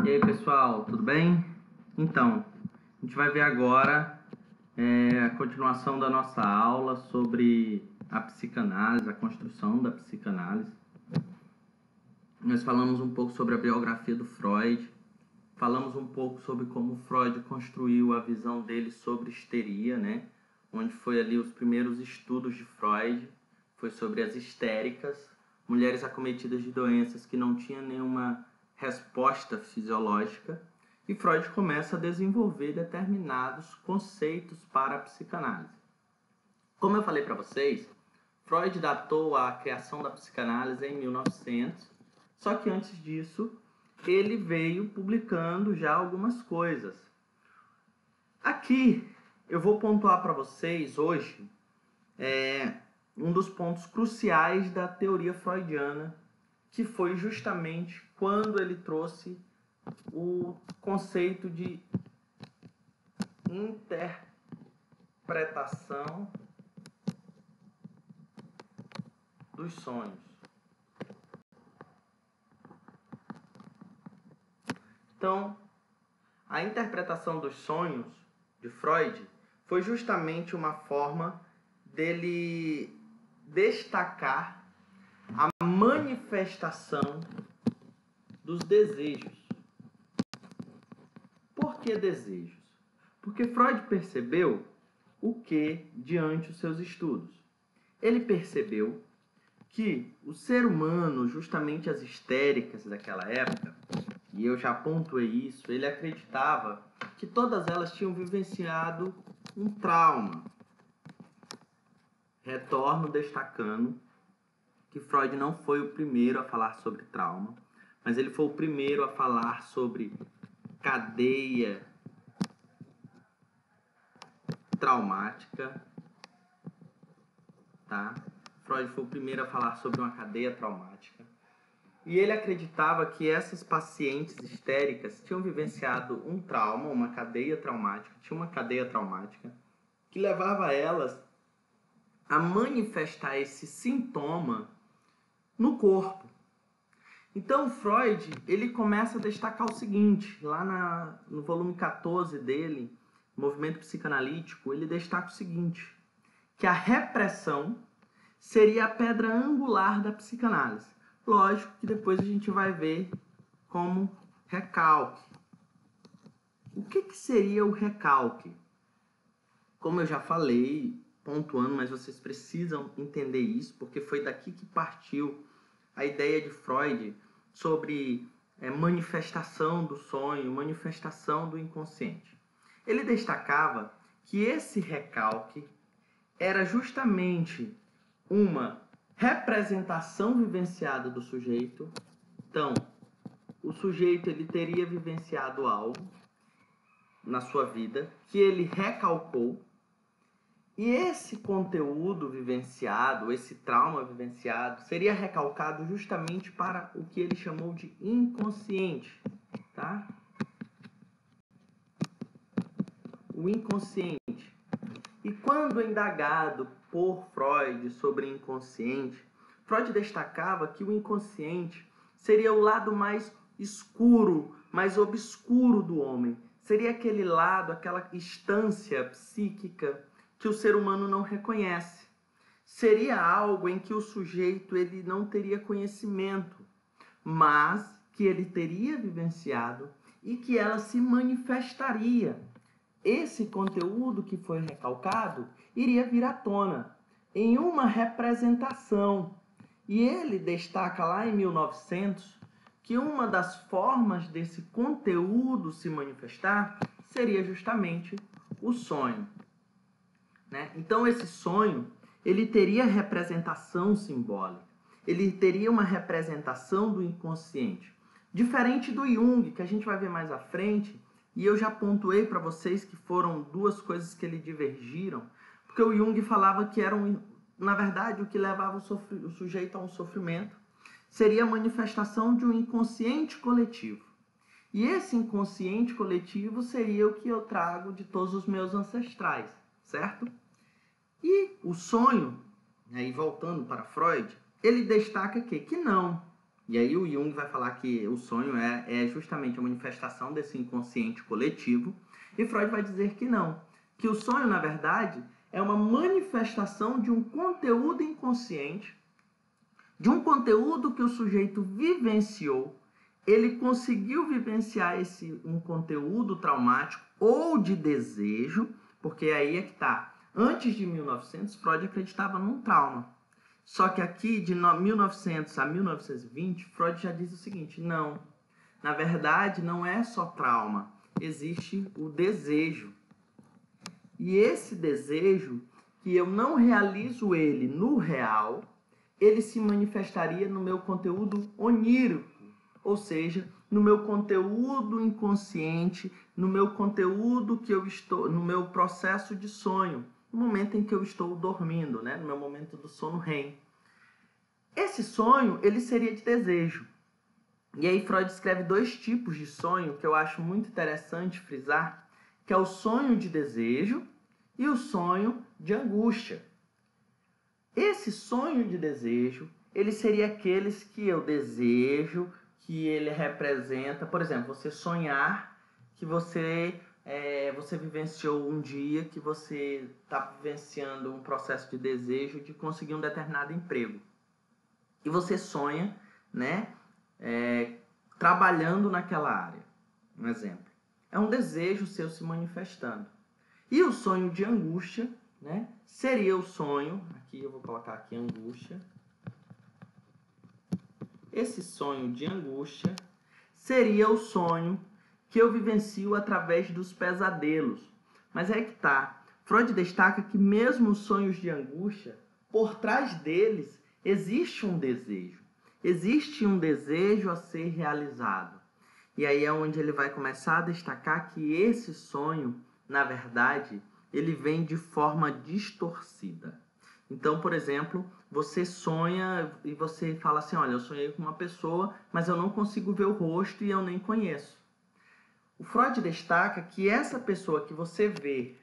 E aí pessoal, tudo bem? Então, a gente vai ver agora a continuação da nossa aula sobre a psicanálise, a construção da psicanálise. Nós falamos um pouco sobre a biografia do Freud, falamos um pouco sobre como Freud construiu a visão dele sobre histeria, né? Onde foi ali os primeiros estudos de Freud, foi sobre as histéricas, mulheres acometidas de doenças que não tinham nenhuma resposta fisiológica, e Freud começa a desenvolver determinados conceitos para a psicanálise. Como eu falei para vocês, Freud datou a criação da psicanálise em 1900, só que antes disso ele veio publicando já algumas coisas. Aqui eu vou pontuar para vocês hoje um dos pontos cruciais da teoria freudiana, que foi justamente quando ele trouxe o conceito de interpretação dos sonhos. Então, a interpretação dos sonhos de Freud foi justamente uma forma dele destacar a manifestação dos desejos. Por que desejos? Porque Freud percebeu o que diante dos seus estudos? Ele percebeu que o ser humano, justamente as histéricas daquela época, e eu já pontuei isso, ele acreditava que todas elas tinham vivenciado um trauma. Retorno destacando que Freud não foi o primeiro a falar sobre trauma, mas ele foi o primeiro a falar sobre cadeia traumática, tá? Freud foi o primeiro a falar sobre uma cadeia traumática. E ele acreditava que essas pacientes histéricas tinham vivenciado um trauma, uma cadeia traumática, tinha uma cadeia traumática que levava elas a manifestar esse sintoma no corpo. Então Freud, ele começa a destacar o seguinte, lá no volume 14 dele, Movimento Psicanalítico, ele destaca o seguinte, que a repressão seria a pedra angular da psicanálise. Lógico que depois a gente vai ver como recalque. O que seria o recalque? Como eu já falei, pontuando, mas vocês precisam entender isso, porque foi daqui que partiu a ideia de Freud sobre manifestação do sonho, manifestação do inconsciente. Ele destacava que esse recalque era justamente uma representação vivenciada do sujeito. Então, o sujeito ele teria vivenciado algo na sua vida que ele recalcou, e esse conteúdo vivenciado, esse trauma vivenciado, seria recalcado justamente para o que ele chamou de inconsciente, tá? O inconsciente. E quando indagado por Freud sobre inconsciente, Freud destacava que o inconsciente seria o lado mais escuro, mais obscuro do homem. Seria aquele lado, aquela instância psíquica que o ser humano não reconhece. Seria algo em que o sujeito ele não teria conhecimento, mas que ele teria vivenciado e que ela se manifestaria. Esse conteúdo que foi recalcado iria vir à tona em uma representação. E ele destaca lá em 1900 que uma das formas desse conteúdo se manifestar seria justamente o sonho. Né? Então esse sonho ele teria representação simbólica, ele teria uma representação do inconsciente. Diferente do Jung, que a gente vai ver mais à frente, e eu já pontuei para vocês que foram duas coisas que ele divergiram, porque o Jung falava que na verdade, o que levava o sujeito a um sofrimento seria a manifestação de um inconsciente coletivo. E esse inconsciente coletivo seria o que eu trago de todos os meus ancestrais, certo? E o sonho, aí voltando para Freud, ele destaca que não. E aí o Jung vai falar que o sonho é justamente a manifestação desse inconsciente coletivo. E Freud vai dizer que não. Que o sonho, na verdade, é uma manifestação de um conteúdo inconsciente, de um conteúdo que o sujeito vivenciou. Ele conseguiu vivenciar um conteúdo traumático ou de desejo, porque aí é que está. Antes de 1900, Freud acreditava num trauma. Só que aqui, de 1900 a 1920, Freud já diz o seguinte: não, na verdade não é só trauma, existe o desejo. E esse desejo, que eu não realizo ele no real, ele se manifestaria no meu conteúdo onírico, ou seja, no meu conteúdo inconsciente, no meu conteúdo que eu estou, no meu processo de sonho, no momento em que eu estou dormindo, né? No meu momento do sono REM. Esse sonho, ele seria de desejo. E aí Freud escreve 2 tipos de sonho que eu acho muito interessante frisar, que é o sonho de desejo e o sonho de angústia. Esse sonho de desejo, ele seria aqueles que eu desejo, que ele representa, por exemplo, você sonhar que você vivenciou um dia que você está vivenciando um processo de desejo de conseguir um determinado emprego. E você sonha, né, trabalhando naquela área. Um exemplo. É um desejo seu se manifestando. E o sonho de angústia, né, seria o sonho, aqui eu vou colocar aqui angústia. Esse sonho de angústia seria o sonho que eu vivencio através dos pesadelos. Mas é que tá. Freud destaca que mesmo os sonhos de angústia, por trás deles existe um desejo. Existe um desejo a ser realizado. E aí é onde ele vai começar a destacar que esse sonho, na verdade, ele vem de forma distorcida. Então, por exemplo, você sonha e você fala assim, olha, eu sonhei com uma pessoa, mas eu não consigo ver o rosto e eu nem conheço. O Freud destaca que essa pessoa que você vê,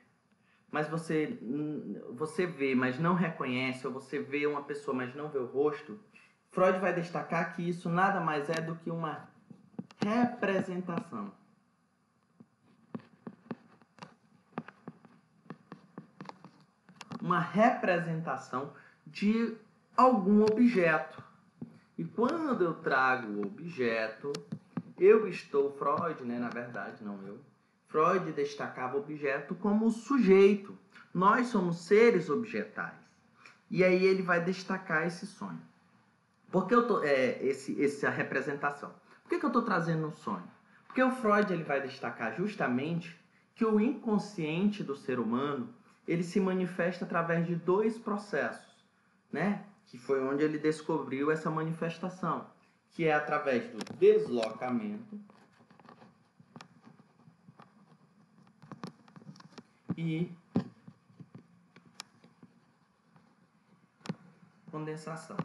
mas você vê, mas não reconhece, ou você vê uma pessoa, mas não vê o rosto, Freud vai destacar que isso nada mais é do que uma representação. Uma representação de algum objeto. E quando eu trago o objeto, eu estou, Freud, né, na verdade, não eu, Freud destacava o objeto como sujeito. Nós somos seres objetais. E aí ele vai destacar esse sonho. Por que eu tô, essa representação? Por que eu estou trazendo um sonho? Porque o Freud ele vai destacar justamente que o inconsciente do ser humano ele se manifesta através de 2 processos, né? Que foi onde ele descobriu essa manifestação, que é através do deslocamento e condensação.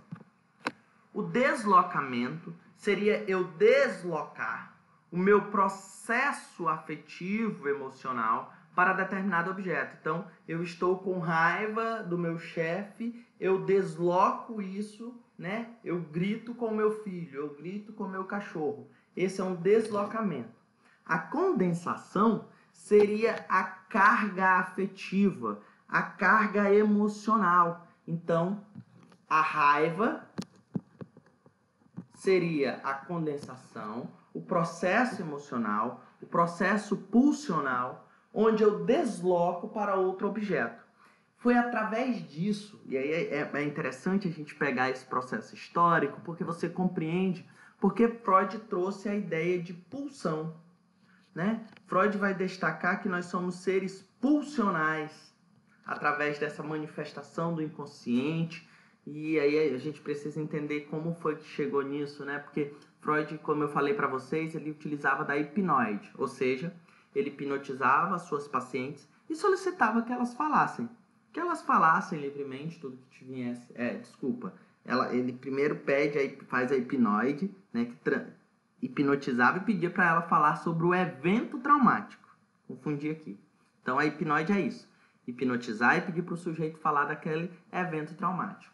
O deslocamento seria eu deslocar o meu processo afetivo, emocional, para determinado objeto. Então, eu estou com raiva do meu chefe, eu desloco isso, né? Eu grito com o meu filho, eu grito com o meu cachorro. Esse é um deslocamento. A condensação seria a carga afetiva, a carga emocional. Então, a raiva seria a condensação, o processo emocional, o processo pulsional, onde eu desloco para outro objeto. Foi através disso, e aí é interessante a gente pegar esse processo histórico, porque você compreende porque Freud trouxe a ideia de pulsão, né? Freud vai destacar que nós somos seres pulsionais, através dessa manifestação do inconsciente, e aí a gente precisa entender como foi que chegou nisso, né? Porque Freud, como eu falei para vocês, ele utilizava da hipnoide, ou seja, ele hipnotizava as suas pacientes e solicitava que elas falassem. Que elas falassem livremente tudo que te viesse. Ele primeiro faz a hipnoide, né? Que hipnotizava e pedia para ela falar sobre o evento traumático. Confundi aqui. Então a hipnoide é isso. Hipnotizar e pedir para o sujeito falar daquele evento traumático.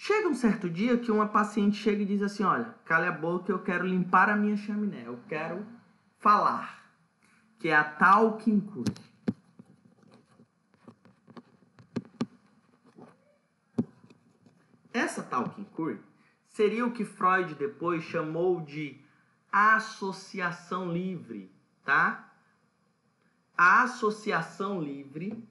Chega um certo dia que uma paciente chega e diz assim, olha, cala a boca, eu quero limpar a minha chaminé, eu quero falar, que é a talking cure. Essa talking cure seria o que Freud depois chamou de associação livre, tá? A associação livre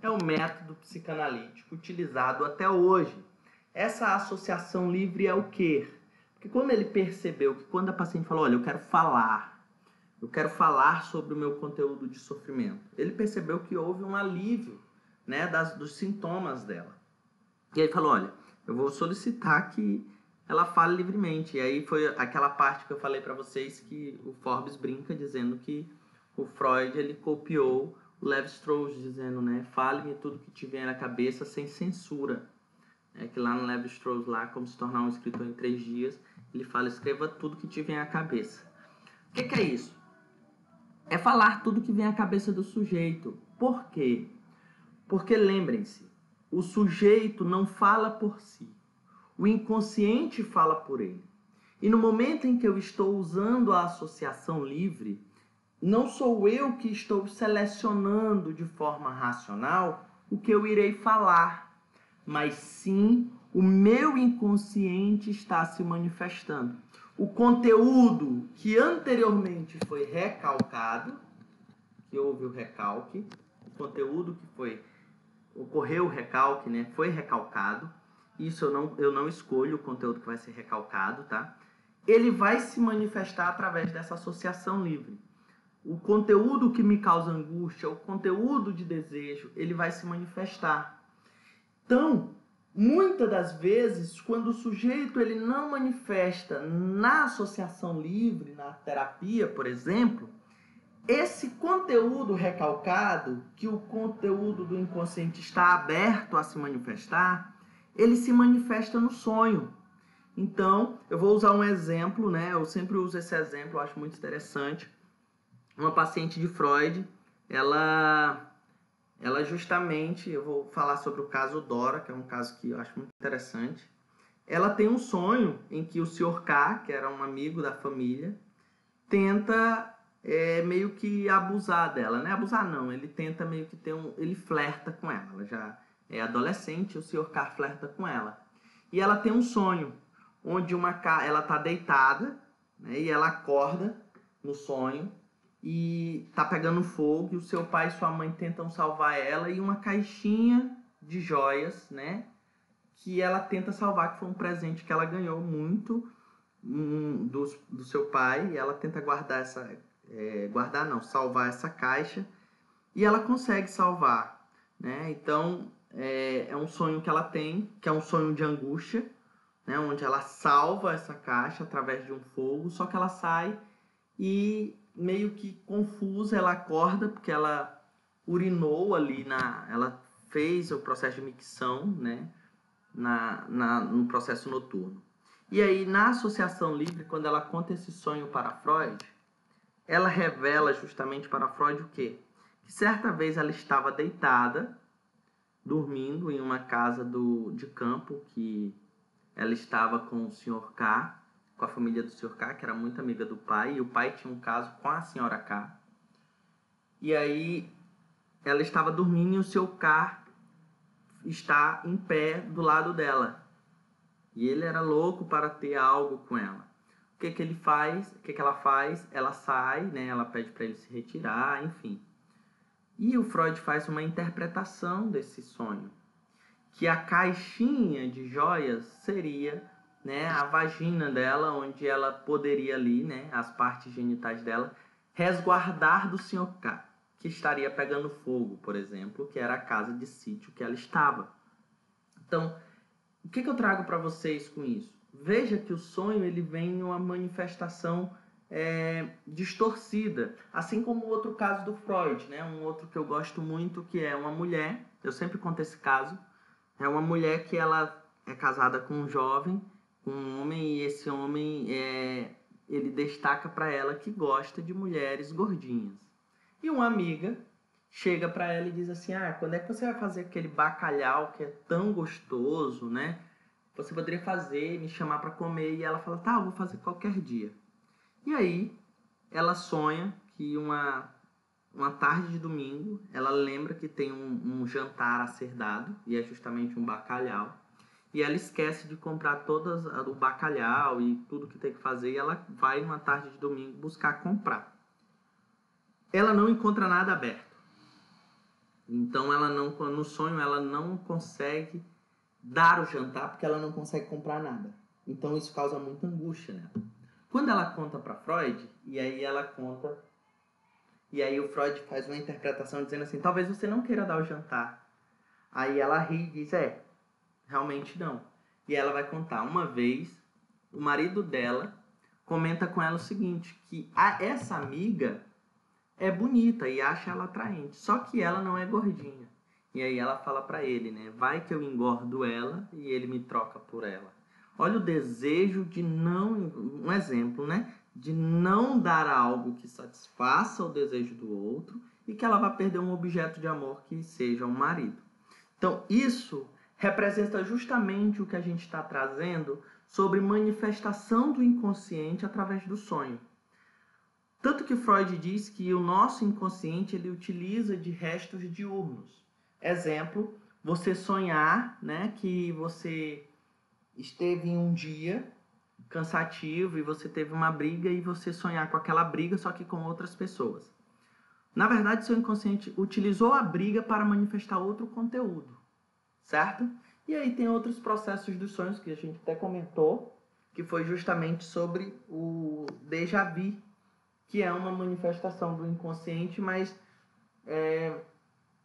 é o método psicanalítico utilizado até hoje. Essa associação livre é o quê? Porque quando ele percebeu que quando a paciente falou, olha, eu quero falar sobre o meu conteúdo de sofrimento, ele percebeu que houve um alívio, né, dos sintomas dela. E aí falou, olha, eu vou solicitar que ela fale livremente. E aí foi aquela parte que eu falei para vocês que o Forbes brinca dizendo que o Freud ele copiou o Lévi-Strauss dizendo, né, fale-me tudo que te vem na cabeça sem censura. É que lá no Lévi-Strauss, lá, como se tornar um escritor em 3 dias, ele fala, escreva tudo que te vem à cabeça. O que é isso? É falar tudo que vem à cabeça do sujeito. Por quê? Porque lembrem-se, o sujeito não fala por si. O inconsciente fala por ele. E no momento em que eu estou usando a associação livre, não sou eu que estou selecionando de forma racional o que eu irei falar, mas sim o meu inconsciente está se manifestando. O conteúdo que anteriormente foi recalcado, que houve o recalque, o conteúdo que ocorreu o recalque, né, foi recalcado, isso eu não escolho o conteúdo que vai ser recalcado, tá? Ele vai se manifestar através dessa associação livre. O conteúdo que me causa angústia, o conteúdo de desejo, ele vai se manifestar. Então, muitas das vezes, quando o sujeito ele não manifesta na associação livre, na terapia, por exemplo, esse conteúdo recalcado, que o conteúdo do inconsciente está aberto a se manifestar, ele se manifesta no sonho. Então, eu vou usar um exemplo, né? Eu sempre uso esse exemplo, eu acho muito interessante. Uma paciente de Freud, ela justamente, eu vou falar sobre o caso Dora, que é um caso que eu acho muito interessante. Ela tem um sonho em que o Sr. K, que era um amigo da família, tenta meio que abusar dela, né? Abusar não, ele tenta meio que ele flerta com ela. Ela já é adolescente, o Sr. K flerta com ela. E ela tem um sonho, onde ela tá deitada, né? E ela acorda no sonho, e tá pegando fogo, e o seu pai e sua mãe tentam salvar ela, e uma caixinha de joias, né, que ela tenta salvar, que foi um presente que ela ganhou muito do seu pai, e ela tenta salvar essa caixa, e ela consegue salvar, né? Então, é um sonho que ela tem, que é um sonho de angústia, né, onde ela salva essa caixa através de um fogo, só que ela sai e meio que confusa, ela acorda porque ela urinou ali ela fez o processo de micção, né, no processo noturno. E aí, na associação livre, quando ela conta esse sonho para Freud, ela revela justamente para Freud o quê? Que certa vez ela estava deitada, dormindo em uma casa de campo, que ela estava com o Sr. K, com a família do Sr. K, que era muito amiga do pai, e o pai tinha um caso com a Sra. K. E aí ela estava dormindo e o Sr. K está em pé do lado dela. E ele era louco para ter algo com ela. O que ele faz? O que ela faz? Ela sai, né? Ela pede para ele se retirar, enfim. E o Freud faz uma interpretação desse sonho, que a caixinha de joias seria, né, a vagina dela, onde ela poderia ali, né, as partes genitais dela, resguardar do Sr. K, que estaria pegando fogo, por exemplo, que era a casa de sítio que ela estava. Então, o que eu trago para vocês com isso? Veja que o sonho ele vem em uma manifestação distorcida, assim como o outro caso do Freud, né? Um outro que eu gosto muito, que é uma mulher, eu sempre conto esse caso, é uma mulher que ela é casada com um jovem, com um homem, e esse homem ele destaca para ela que gosta de mulheres gordinhas. E uma amiga chega para ela e diz assim, quando é que você vai fazer aquele bacalhau que é tão gostoso, né? Você poderia fazer, me chamar para comer. E ela fala, tá, eu vou fazer qualquer dia. E aí, ela sonha que uma tarde de domingo, ela lembra que tem um jantar a ser dado, e é justamente um bacalhau. E ela esquece de comprar o bacalhau e tudo que tem que fazer, e ela vai numa tarde de domingo buscar comprar. Ela não encontra nada aberto. Então, no sonho, ela não consegue dar o jantar porque ela não consegue comprar nada. Então, isso causa muita angústia nela. Quando ela conta para Freud, e aí o Freud faz uma interpretação dizendo assim, talvez você não queira dar o jantar. Aí ela ri e diz, realmente não. E ela vai contar, uma vez, o marido dela comenta com ela o seguinte, que essa amiga é bonita e acha ela atraente, só que ela não é gordinha. E aí ela fala pra ele, né, vai que eu engordo ela e ele me troca por ela. Olha o desejo de não, um exemplo, né, de não dar algo que satisfaça o desejo do outro e que ela vai perder um objeto de amor que seja um marido. Então, isso representa justamente o que a gente está trazendo sobre manifestação do inconsciente através do sonho. Tanto que Freud diz que o nosso inconsciente ele utiliza de restos diurnos. Exemplo, você sonhar, né, que você esteve em um dia cansativo e você teve uma briga e você sonhar com aquela briga, só que com outras pessoas. Na verdade, seu inconsciente utilizou a briga para manifestar outro conteúdo, certo? E aí tem outros processos dos sonhos que a gente até comentou, que foi justamente sobre o déjà vu, que é uma manifestação do inconsciente, mas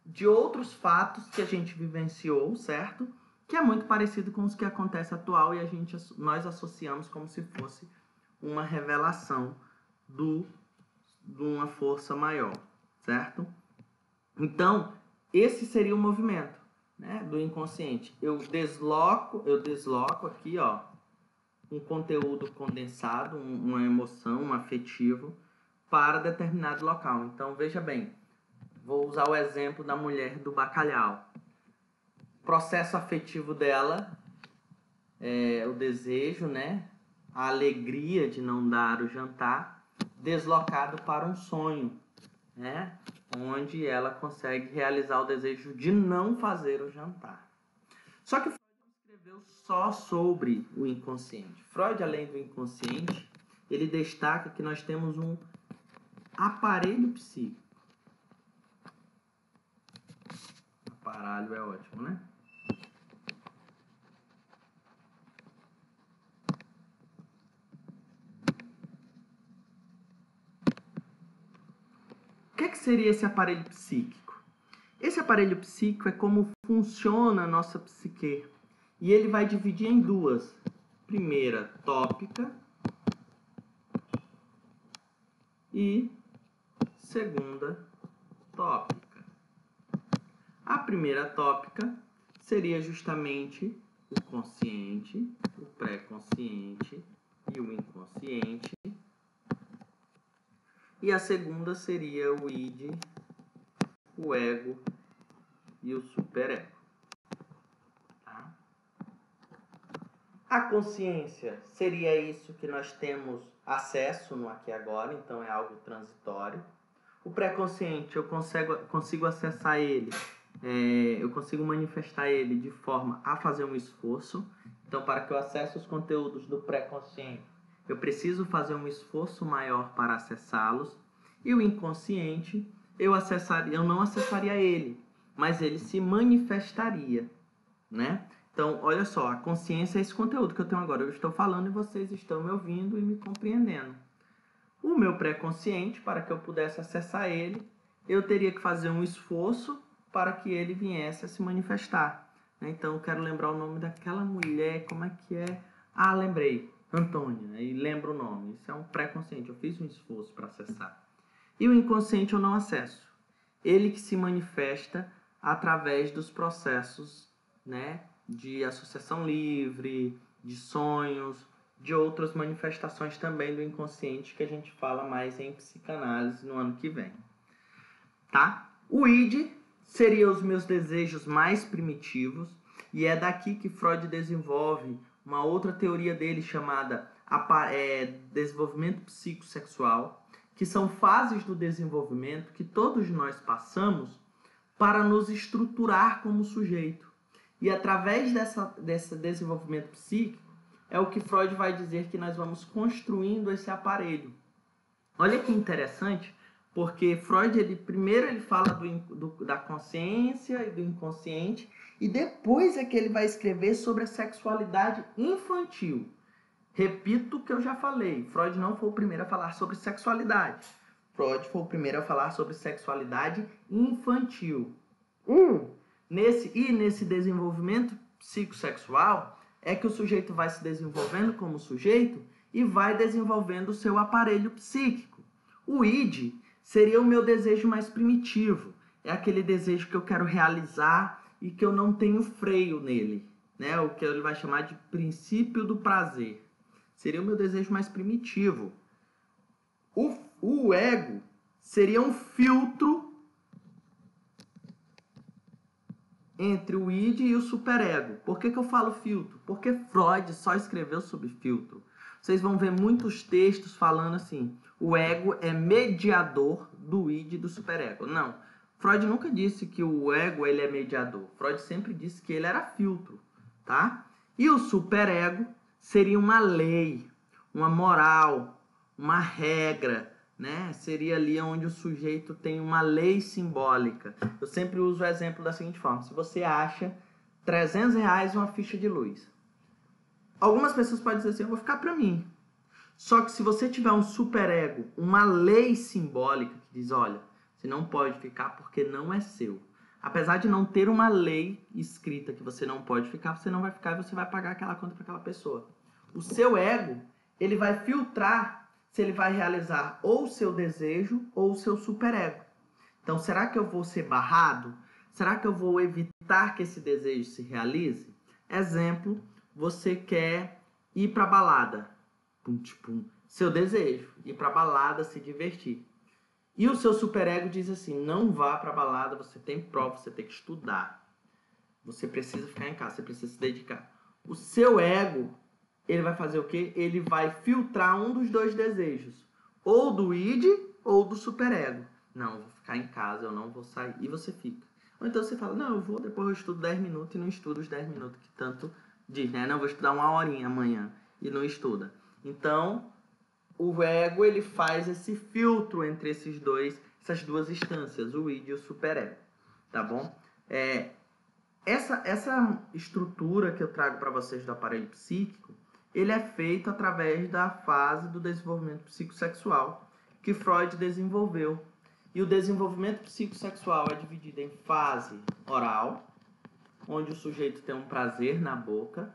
de outros fatos que a gente vivenciou, certo? Que é muito parecido com os que acontece atual e nós associamos como se fosse uma revelação de uma força maior, certo? Então, esse seria o movimento, né, do inconsciente. Eu desloco aqui, ó, um conteúdo condensado, uma emoção, um afetivo, para determinado local. Então, veja bem, vou usar o exemplo da mulher do bacalhau. O processo afetivo dela, o desejo, né? A alegria de não dar o jantar, deslocado para um sonho, né? Onde ela consegue realizar o desejo de não fazer o jantar. Só que Freud não escreveu só sobre o inconsciente. Freud, além do inconsciente, ele destaca que nós temos um aparelho psíquico. Aparelho é ótimo, né? O que seria esse aparelho psíquico? Esse aparelho psíquico é como funciona a nossa psique. E ele vai dividir em duas. Primeira, tópica. E segunda, tópica. A primeira tópica seria justamente o consciente, o pré-consciente e o inconsciente. E a segunda seria o id, o ego e o superego. Tá? A consciência seria isso que nós temos acesso no aqui e agora, então é algo transitório. O pré-consciente, eu consigo acessar ele, eu consigo manifestar ele de forma a fazer um esforço. Então, para que eu acesse os conteúdos do pré-consciente, eu preciso fazer um esforço maior para acessá-los. E o inconsciente, eu não acessaria ele, mas ele se manifestaria, né? Então, olha só, a consciência é esse conteúdo que eu tenho agora. Eu estou falando e vocês estão me ouvindo e me compreendendo. O meu pré-consciente, para que eu pudesse acessar ele, eu teria que fazer um esforço para que ele viesse a se manifestar. Então, eu quero lembrar o nome daquela mulher, como é que é? Ah, lembrei, Antônia, e lembro o nome. Isso é um pré-consciente, eu fiz um esforço para acessar. E o inconsciente eu não acesso. Ele que se manifesta através dos processos, né, de associação livre, de sonhos, de outras manifestações também do inconsciente que a gente fala mais em psicanálise no ano que vem. tá? O id seria os meus desejos mais primitivos, e é daqui que Freud desenvolve uma outra teoria dele chamada desenvolvimento psicossexual, que são fases do desenvolvimento que todos nós passamos para nos estruturar como sujeito. E através desse desenvolvimento psíquico, é o que Freud vai dizer que nós vamos construindo esse aparelho. Olha que interessante, porque Freud, primeiro ele fala da consciência e do inconsciente, e depois é que ele vai escrever sobre a sexualidade infantil. Repito o que eu já falei, Freud não foi o primeiro a falar sobre sexualidade. Freud foi o primeiro a falar sobre sexualidade infantil. Nesse desenvolvimento psicossexual é que o sujeito vai se desenvolvendo como sujeito e vai desenvolvendo o seu aparelho psíquico. O id seria o meu desejo mais primitivo. É aquele desejo que eu quero realizar e que eu não tenho freio nele, né? O que ele vai chamar de princípio do prazer. Seria o meu desejo mais primitivo. O ego seria um filtro entre o id e o superego. Por que eu falo filtro? Porque Freud só escreveu sobre filtro. Vocês vão ver muitos textos falando assim, o ego é mediador do id e do superego. Não, Freud nunca disse que o ego ele é mediador. Freud sempre disse que ele era filtro, tá? E o superego seria uma lei, uma moral, uma regra, né? Seria ali onde o sujeito tem uma lei simbólica. Eu sempre uso o exemplo da seguinte forma. Se você acha R$300 uma ficha de luz, algumas pessoas podem dizer assim, eu vou ficar para mim. Só que se você tiver um superego, uma lei simbólica que diz, olha, você não pode ficar porque não é seu. Apesar de não ter uma lei escrita que você não pode ficar, você não vai ficar e você vai pagar aquela conta para aquela pessoa. O seu ego, ele vai filtrar se ele vai realizar ou o seu desejo ou o seu superego. Então, será que eu vou ser barrado? Será que eu vou evitar que esse desejo se realize? Exemplo, você quer ir para balada. Seu desejo, ir para balada, se divertir. E o seu superego diz assim, não vá para balada, você tem prova, você tem que estudar. Você precisa ficar em casa, você precisa se dedicar. O seu ego, ele vai fazer o quê? Ele vai filtrar um dos dois desejos. Ou do id ou do superego. Não, eu vou ficar em casa, eu não vou sair. E você fica. Ou então você fala, não, eu vou, depois eu estudo 10 minutos e não estudo os 10 minutos que tanto diz, né? Não, eu vou estudar 1 horinha amanhã e não estuda. Então, o ego, ele faz esse filtro entre essas duas instâncias, o id e o superego. Tá bom? Essa estrutura que eu trago para vocês do aparelho psíquico, ele é feito através da fase do desenvolvimento psicossexual que Freud desenvolveu. E o desenvolvimento psicossexual é dividido em fase oral, onde o sujeito tem um prazer na boca,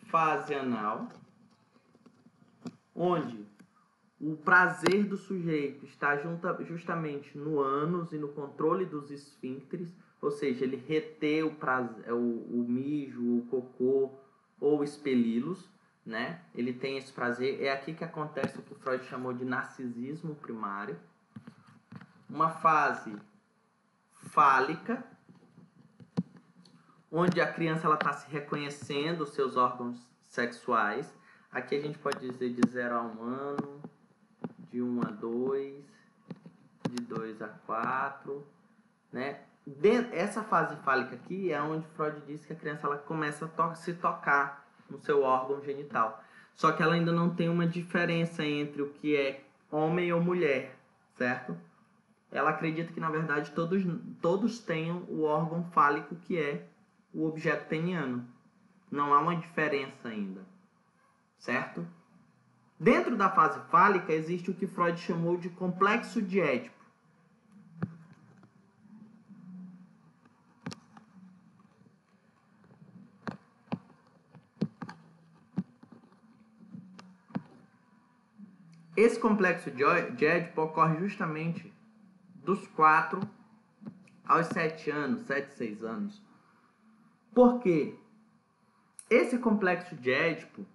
fase anal, onde o prazer do sujeito está justamente no ânus e no controle dos esfíncteres, ou seja, ele reter o mijo, o cocô, ou expeli-los, né? Ele tem esse prazer. É aqui que acontece o que Freud chamou de narcisismo primário. Uma fase fálica, onde a criança está se reconhecendo os seus órgãos sexuais. Aqui a gente pode dizer de 0 a 1 ano, de 1 a 2, de 2 a 4, né? Essa fase fálica aqui é onde Freud diz que a criança ela começa a se tocar no seu órgão genital. Só que ela ainda não tem uma diferença entre o que é homem ou mulher, certo? Ela acredita que, na verdade, todos tenham o órgão fálico que é o objeto peniano. Não há uma diferença ainda, certo? Dentro da fase fálica existe o que Freud chamou de complexo de Édipo. Esse complexo de Édipo ocorre justamente dos 4 aos 7 anos, 7, 6 anos. Por quê? Esse complexo de Édipo,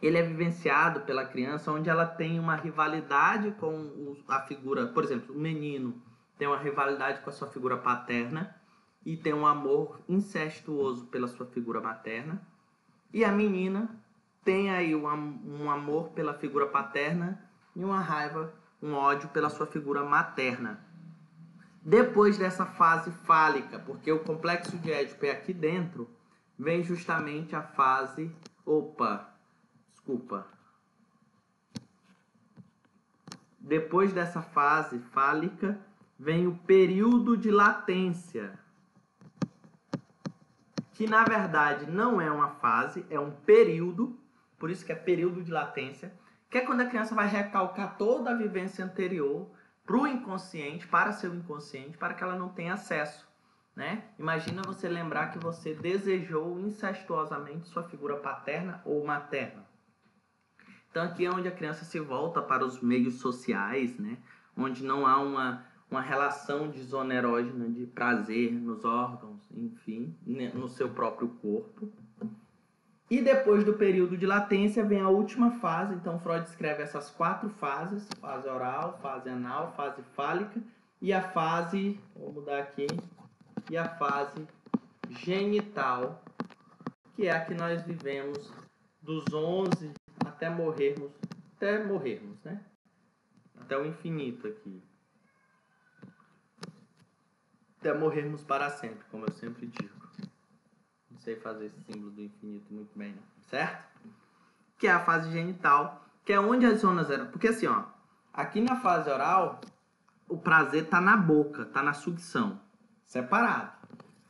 ele é vivenciado pela criança onde ela tem uma rivalidade com a figura, por exemplo, o menino tem uma rivalidade com a sua figura paterna e tem um amor incestuoso pela sua figura materna. E a menina tem aí um amor pela figura paterna e uma raiva, um ódio pela sua figura materna. Depois dessa fase fálica, porque o complexo de Édipo é aqui dentro, vem justamente a fase... Depois dessa fase fálica, vem o período de latência, que na verdade não é uma fase, é um período, por isso que é período de latência, que é quando a criança vai recalcar toda a vivência anterior para o inconsciente, para seu inconsciente, para que ela não tenha acesso, né? Imagina você lembrar que você desejou incestuosamente sua figura paterna ou materna. Então aqui é onde a criança se volta para os meios sociais, né? Onde não há uma relação desonerógena de prazer nos órgãos, enfim, no seu próprio corpo. E depois do período de latência vem a última fase. Então Freud descreve essas 4 fases: fase oral, fase anal, fase fálica e a fase, vou mudar aqui, e a fase genital, que é a que nós vivemos dos 11 até morrermos, né? Até o infinito aqui. Até morrermos para sempre, como eu sempre digo. Não sei fazer esse símbolo do infinito muito bem, não. Certo? Que é a fase genital, que é onde as zonas eram... Porque assim, ó, aqui na fase oral, o prazer tá na boca, tá na sucção, separado.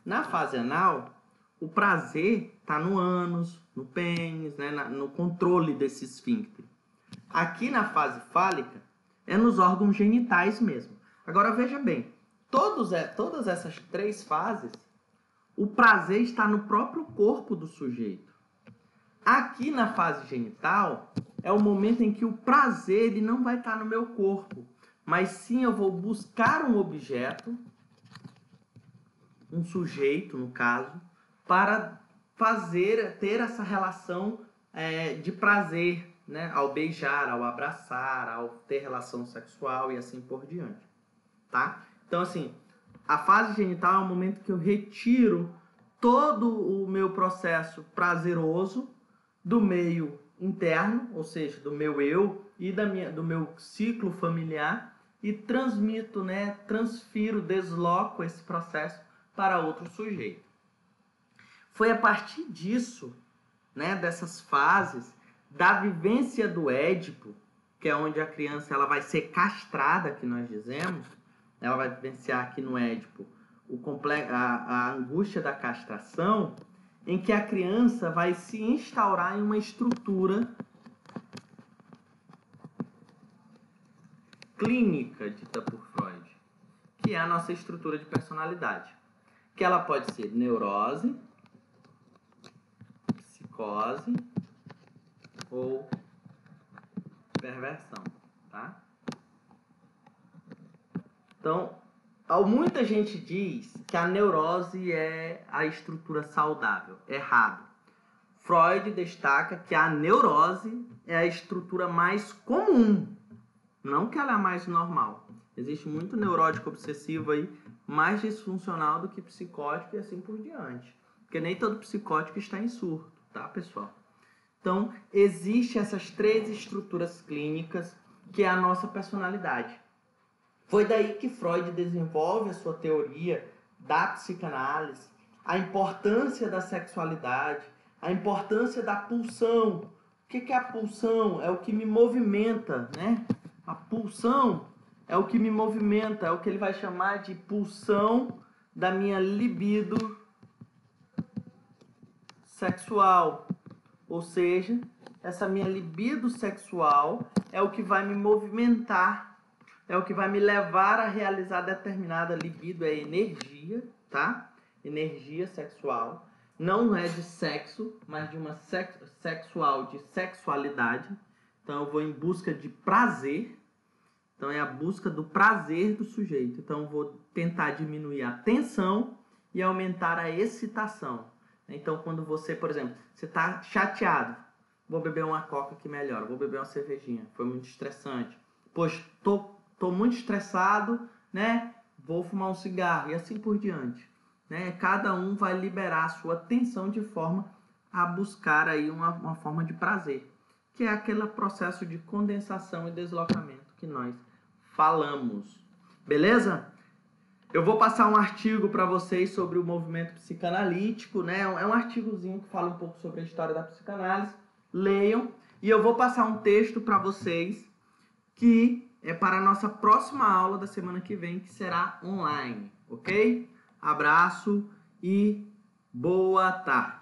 Na fase anal, o prazer tá no ânus, no pênis, né, no controle desse esfíncter. Aqui na fase fálica, é nos órgãos genitais mesmo. Agora veja bem, todas essas 3 fases, o prazer está no próprio corpo do sujeito. Aqui na fase genital, é o momento em que o prazer ele não vai estar no meu corpo, mas sim eu vou buscar um objeto, um sujeito, no caso, para ter essa relação de prazer, né? Ao beijar, ao abraçar, ao ter relação sexual e assim por diante. Tá? Então, assim, a fase genital é o momento que eu retiro todo o meu processo prazeroso do meio interno, ou seja, do meu eu e do meu ciclo familiar e transmito, né, transfiro, desloco esse processo para outro sujeito. Foi a partir disso, né, dessas fases, da vivência do Édipo, que é onde a criança ela vai ser castrada, que nós dizemos, ela vai vivenciar aqui no Édipo a angústia da castração, em que a criança vai se instaurar em uma estrutura clínica, dita por Freud, que é a nossa estrutura de personalidade. Que ela pode ser neurose, psicose ou perversão, tá? Então, muita gente diz que a neurose é a estrutura saudável. Errado. Freud destaca que a neurose é a estrutura mais comum, não que ela é a mais normal. Existe muito neurótico obsessivo aí, mais disfuncional do que psicótico e assim por diante. Porque nem todo psicótico está em surto, tá, pessoal? Então, existem essas 3 estruturas clínicas que é a nossa personalidade. Foi daí que Freud desenvolve a sua teoria da psicanálise, a importância da sexualidade, a importância da pulsão. O que é a pulsão? É o que me movimenta, né? A pulsão é o que me movimenta, é o que ele vai chamar de pulsão da minha libido sexual. Ou seja, essa minha libido sexual é o que vai me movimentar, é o que vai me levar a realizar determinada libido, é energia, tá? Energia sexual. Não é de sexo, mas de uma sexual, de sexualidade. Então eu vou em busca de prazer. Então é a busca do prazer do sujeito. Então eu vou tentar diminuir a tensão e aumentar a excitação. Então quando você, por exemplo, você está chateado, vou beber uma coca que melhora, vou beber uma cervejinha, foi muito estressante. Poxa, tô muito estressado, né? vou fumar um cigarro, e assim por diante. Né? Cada um vai liberar a sua atenção de forma a buscar aí uma forma de prazer, que é aquele processo de condensação e deslocamento que nós falamos. Beleza? Eu vou passar um artigo para vocês sobre o movimento psicanalítico, né? É um artigozinho que fala um pouco sobre a história da psicanálise. Leiam. E eu vou passar um texto para vocês que é para a nossa próxima aula da semana que vem, que será online, ok? Abraço e boa tarde.